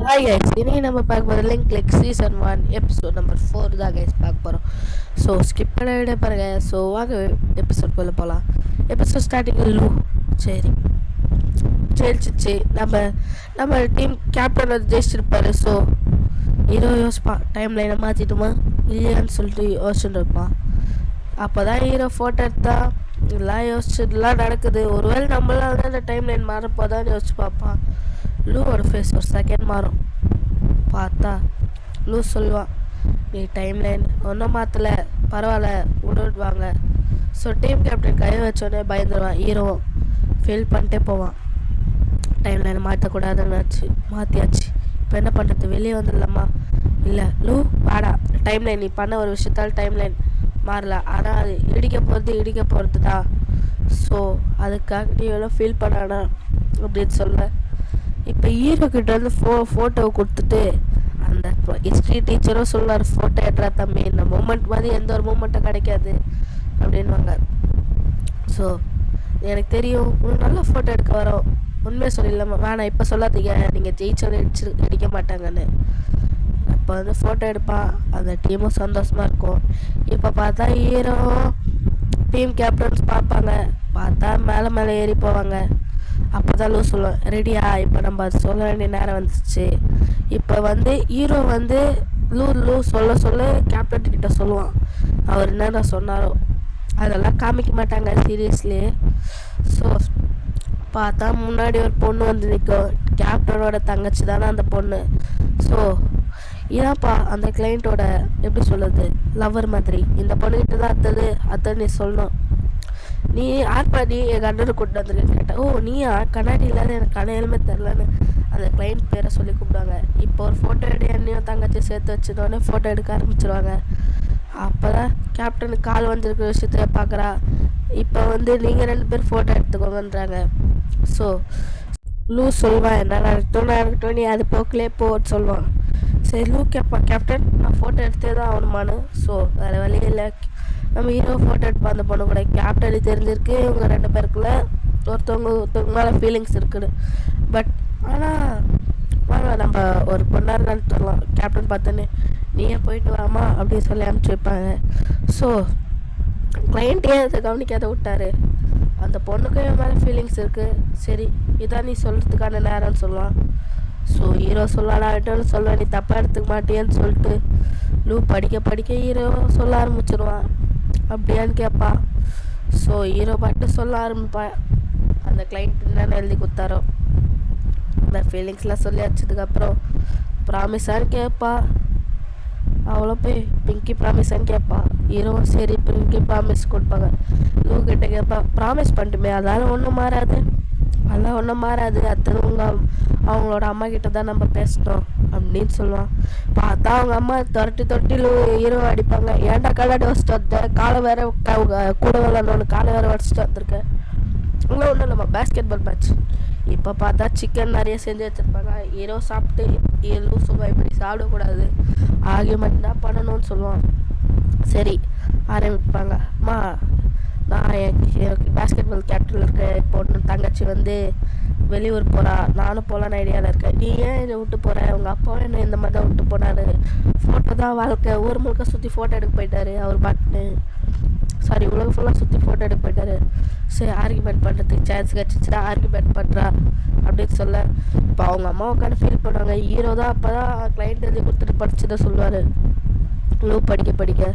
Hi guys, இன்னைக்கு நம்ம பார்க்க போகிற link click season 1 episode number 4 தான் கைஸ் பார்க்க போகிறோம். ஸோ ஸ்கிப் பண்ண விட பாருங்க. ஸோ வாங்க எபிசோட் போல போகலாம். எபிசோட் ஸ்டார்டிங் லூ சரி ஜெயிச்சிச்சு. நம்ம டீம் கேப்டன் வந்து ஜெயிச்சிருப்பாரு. ஸோ ஹீரோ யோசிப்பான், டைம் லைனை மாற்றிட்டுமா இல்லையான்னு சொல்லிட்டு யோசிச்சுட்டு இருப்பான். அப்போ தான் ஹீரோ ஃபோட்டோ எடுத்தா எல்லாம் யோசிச்சுலாம் நடக்குது. ஒருவேளை நம்மளால வந்து அந்த டைம் லைன் மாறப்போதான்னு யோசிச்சு பார்ப்பான். லூவோட ஃபேஸ் ஒரு செகண்ட் மாறும். பார்த்தா லூ சொல்லுவான், நீ டைம் லைன் ஒன்றும் மாற்றலை, பரவாயில்ல விடுவாங்க. ஸோ டீம் கேப்டன் கை வச்சோடனே பயந்துருவான். ஹீரோவும் ஃபீல் பண்ணிட்டே போவான். டைம் லைனை மாற்றக்கூடாதுன்னு மாற்றியாச்சு, இப்போ என்ன பண்ணுறது, வெளியே வந்துடலாமா? இல்லை லூ வாடா, டைம் லைன் நீ பண்ண ஒரு விஷயத்தால் டைம் லைன் மாறல, ஆனால் அது இடிக்க போகிறது தான். ஸோ அதுக்காக நீ எவ்வளோ ஃபீல் பண்ணானா அப்படின்னு சொல்ல. இப்போ ஹீரோ கிட்ட வந்து ஃபோட்டோவை கொடுத்துட்டு அந்த ஹிஸ்ட்ரி டீச்சரும் சொல்லார், ஃபோட்டோ எடுறா தம்பி, இந்த மூமெண்ட் மாதிரி எந்த ஒரு மூமெண்ட்டும் கிடைக்காது அப்படின்வாங்க. ஸோ எனக்கு தெரியும் உங்களுக்கு நல்ல ஃபோட்டோ எடுக்க வரோம், உண்மையை சொல்லிடலாமா, வேணாம் இப்போ சொல்லாதீங்க, நீங்கள் ஜெயிச்சாலும் அடிக்க மாட்டாங்கன்னு. இப்போ வந்து ஃபோட்டோ எடுப்பான். அந்த டீமும் சந்தோஷமாக இருக்கும். இப்போ பார்த்தா ஹீரோ டீம் கேப்டன்ஸ் பார்ப்பாங்க. பார்த்தா மேலே ஏறி போவாங்க. அப்போ தான் லூ சொல்லுவேன், ரெடியா, இப்போ நம்ம அது சொல்ல வேண்டிய நேரம் வந்துச்சு. இப்போ வந்து ஹீரோ வந்து லூ சொல்ல கேப்டன் கிட்ட சொல்லுவான். அவர் என்னென்ன சொன்னாரோ அதெல்லாம் காமிக்க மாட்டாங்க சீரியஸ்லி. ஸோ பார்த்தா முன்னாடி ஒரு பொண்ணு வந்து நிற்கும். கேப்டனோட தங்கச்சி தானே அந்த பொண்ணு. ஸோ இதான்ப்பா அந்த கிளைண்ட்டோட எப்படி சொல்லுது லவர் மாதிரி. இந்த பொண்ணுக்கிட்ட தான் அத்தை நீ சொல்லணும், நீ யார்ப்பா நீ என் கண்ணனை கூப்பிட்டு வந்துருக்கேன்னு கேட்டேன். ஓ நீயா, கண்ணாடி இல்லாத எனக்கு கடையிலுமே தெரிலன்னு அந்த கிளைண்ட் பேரை சொல்லி கூப்பிடுவாங்க. இப்போ ஒரு ஃபோட்டோ எடு, என்னையும் தங்கச்சி சேர்த்து வச்சுட்டோன்னே ஃபோட்டோ எடுக்க ஆரம்பிச்சிருவாங்க. அப்போ தான் கேப்டனுக்கு கால் வந்திருக்கிற விஷயத்த பார்க்குறா. இப்போ வந்து நீங்கள் 2 பேர் ஃபோட்டோ எடுத்துக்கோங்கன்றாங்க. ஸோ லூ சொல்லுவான், என்ன நடக்கட்டும் நீ அது போக்கிலே போன்னு சொல்லுவான். சரி லூ கேட்பான், கேப்டன் நான் ஃபோட்டோ எடுத்தே தான் ஆகணுமான்னு. ஸோ வேறு வழியே இல்லை, நம்ம ஹீரோ ஃபோட்டோ எடுப்போம் அந்த பொண்ணு கூட. கேப்டனுக்கு தெரிஞ்சிருக்கு இவங்க 2 பேருக்குள்ள ஒருத்தவங்க மேலே ஃபீலிங்ஸ் இருக்குது. பட் ஆனால் வாங்க நம்ம ஒரு பொண்ணாக இருக்கான்னு சொல்லலாம். கேப்டன் பார்த்தோன்னே நீயே போயிட்டு வாமா அப்படின்னு சொல்லி அனுப்பிச்சி வைப்பாங்க. ஸோ கிளைண்ட்டே அதை கவனிக்காத விட்டாரு. அந்த பொண்ணுக்கும் என் மேலே ஃபீலிங்ஸ் இருக்குது, சரி இதான் நீ சொல்கிறதுக்கான நேரம்னு சொல்லுவான். ஸோ ஹீரோ சொல்லலான்ட்டு சொல்ல, நீ தப்பாக எடுத்துக்க மாட்டியேன்னு சொல்லிட்டு லூ படிக்க ஹீரோ சொல்ல ஆரம்பிச்சிருவான். அப்படியான்னு கேட்பா. ஸோ ஹீரோ பாட்டு சொல்ல ஆரம்பிப்பான். அந்த கிளைண்ட் என்னென்ன எழுதி கொடுத்தாரோ அந்த ஃபீலிங்ஸ்லாம் சொல்லி வச்சதுக்கப்புறம் ப்ராமிஸான்னு கேட்பா. அவ்வளோ போய் பிங்கி ப்ராமிஸான்னு கேட்பா. ஹீரோ சரி பிங்கி ப்ராமிஸ் கொடுப்பாங்க. லூ கிட்ட கேட்பா, ப்ராமிஸ் பண்ணிட்டுமே அதெல்லாம் ஒன்றும் மாறாது, அதெல்லாம் ஒன்றும் மாறாது, அத்தனை அவங்களோட அம்மா கிட்ட தான் நம்ம பேசிட்டோம் அப்படின்னு சொல்லுவான். பார்த்தா அவங்க அம்மா தொட்டில் ஹீரோ அடிப்பாங்க. ஏன்டா கல்லாடி வச்சுட்டு வந்த, காலை வேற கூட விளாடணும்னு காலை வேற வச்சுட்டு வந்திருக்கேன். இன்னும் ஒன்றும் நம்ம பேஸ்கெட் பால் மேட்ச். இப்போ பார்த்தா சிக்கன் நிறைய செஞ்சு வச்சுருப்பாங்க. ஹீரோ சாப்பிட்டு லூ சொல்லுவான், இப்படி சாப்பிடக்கூடாது, ஆர்கியூமெண்ட் தான் பண்ணணும்னு சொல்லுவான். சரி ஆரம்பிப்பாங்க. அம்மா நான் எனக்கு பேஸ்கெட் பால் கேப்டனில் இருக்கேன். இப்போ ஒன்று தங்கச்சி வந்து வெளியூர் போகிறா, நானும் போகலான்னு ஐடியாவில் இருக்கேன், நீ ஏன் இதை விட்டு போகிற, உங்கள் அப்பாவும் என்ன இந்த மாதிரி தான் விட்டு போனார், ஃபோட்டோ தான் வாழ்க்கை, ஊர் முழுக்க சுற்றி ஃபோட்டோ எடுக்க போயிட்டாரு அவர் பாட்டுன்னு, சாரி உலகம் ஃபுல்லாக சுற்றி ஃபோட்டோ எடுக்க போயிட்டாரு. சரி ஆர்கியூமெண்ட் பண்ணுறதுக்கு சான்ஸ் கிடச்சிச்சுன்னா ஆர்கியூமெண்ட் பண்ணுறா அப்படின்னு சொல்ல. இப்போ அவங்க அம்மா உட்காந்து ஃபீல் பண்ணுவாங்க. ஹீரோ தான் அப்போ தான் கிளைண்ட் எழுதி கொடுத்துட்டு படிச்சுதான் சொல்லுவார் லூ படிக்க.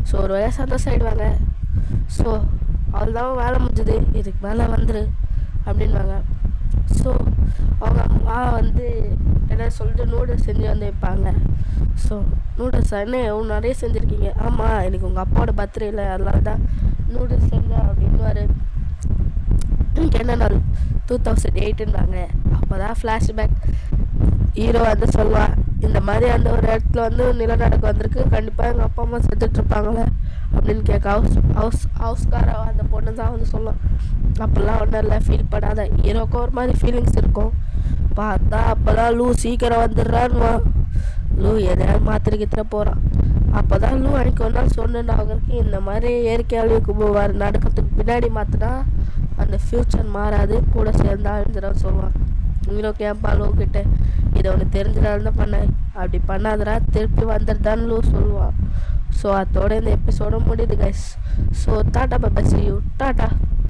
ஸோ ஒரு வேலை சந்தோஷம் ஆகிடுவாங்க. ஸோ அவ்வளோதான் வேலை முடிஞ்சுது, இதுக்கு மேலே வந்துரு அப்படின்வாங்க. ஸோ அவங்க அம்மா வந்து என்ன சொல்லிட்டு நூடுல்ஸ் செஞ்சு வந்து வைப்பாங்க. ஸோ நூடுல்ஸ் என்ன நிறைய செஞ்சுருக்கீங்க, ஆமாம் எனக்கு உங்கள் அப்பாவோட பர்த்டே இல்லை அதனால தான் நூடுல்ஸ் செஞ்சேன் அப்படின்வாரு. எனக்கு என்ன நாள் 2008ன்றாங்க. அப்போ தான் ஃப்ளாஷ்பேக். ஹீரோ வந்து சொல்லுவான், இந்த மாதிரி அந்த ஒரு இடத்துல வந்து நிலநடுக்கம் வந்திருக்கு, கண்டிப்பாக எங்கள் அப்பா அம்மா செத்துட்ருப்பாங்களே அப்படின்னு கேட்க. ஹவுஸ்கார அந்த பொண்ணு தான் வந்து சொல்லும், அப்போல்லாம் ஒன்றும் இல்லை ஃபீல் பண்ணாத. ஹீரோக்கும் ஒரு மாதிரி ஃபீலிங்ஸ் இருக்கும். பார்த்தா அப்போ தான் லூ சீக்கிரம் வந்துடுறான்வா. லூ எதையாவது மாத்திரிக்கிட்ட போகிறான். அப்போ தான் லூ அன்றைக்கி ஒரு நாள் சொன்னேன் அவங்களுக்கு, இந்த மாதிரி இயற்கை அழிவுக்கு நடக்கிறதுக்கு பின்னாடி மாற்றினா அந்த ஃப்யூச்சர் மாறாது, கூட சேர்ந்து அழிஞ்சிடும் சொல்லுவான். ஹீரோ கேட்பா லூ கிட்ட, இதை உனக்கு தெரிஞ்சனால தான் பண்ணேன், அப்படி பண்ணாதடா திருப்பி வந்துடுதான்னு லூ சொல்லுவான். ஸோ அதோட இந்த எபிசோட முடியுது guys. So tata bye, see you, tata.